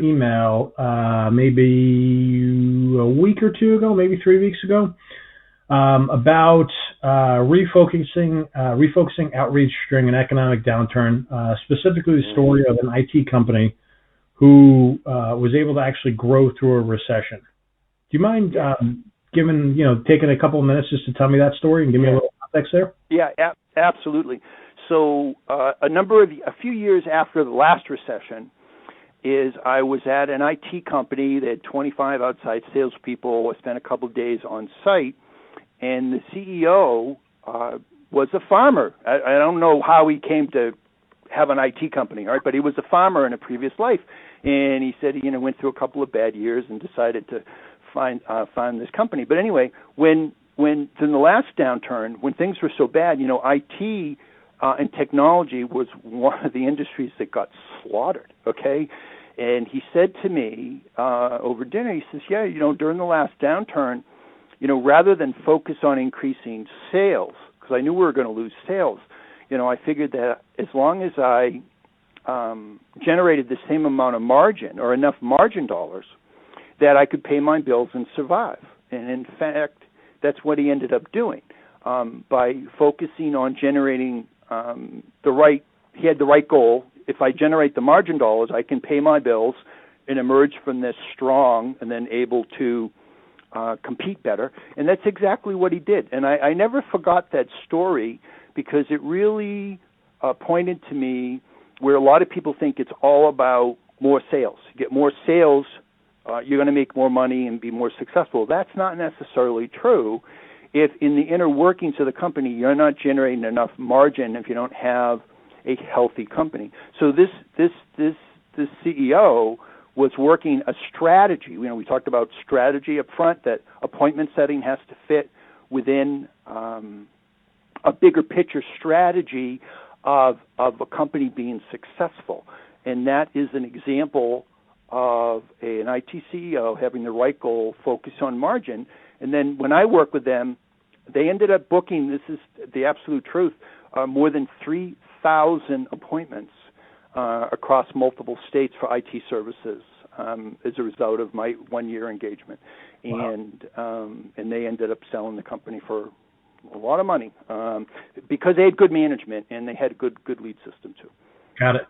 an email maybe a week or two ago, maybe 3 weeks ago, about refocusing outreach during an economic downturn, specifically the story of an IT company who was able to actually grow through a recession. Do you mind taking a couple of minutes just to tell me that story and give me a little context there? Yeah, absolutely. So a few years after the last recession, I was at an IT company that had 25 outside salespeople. I spent a couple of days on site, and the CEO was a farmer. I don't know how he came to have an IT company, all right, but he was a farmer in a previous life, and he said he went through a couple of bad years and decided to find this company. But anyway, when in the last downturn, when things were so bad, IT and technology was one of the industries that got slaughtered, okay? And he said to me over dinner, he says, during the last downturn, rather than focus on increasing sales, because I knew we were going to lose sales, I figured that as long as I generated the same amount of margin or enough margin dollars, that I could pay my bills and survive. And in fact, that's what he ended up doing by focusing on generating he had the right goal. If I generate the margin dollars, I can pay my bills and emerge from this strong and then able to compete better. And that's exactly what he did. And I never forgot that story because it really pointed to me where a lot of people think it's all about more sales. You get more sales, you're going to make more money and be more successful. That's not necessarily true if in the inner workings of the company you're not generating enough margin if you don't have a healthy company. So this CEO was working a strategy. We talked about strategy up front, that appointment setting has to fit within a bigger picture strategy of a company being successful. And that is an example of an IT CEO having the right goal, focus on margin. And then when I work with them, they ended up booking, this is the absolute truth, more than 3,000 appointments across multiple states for IT services as a result of my one-year engagement. Wow. And they ended up selling the company for a lot of money because they had good management and they had a good lead system too. Got it.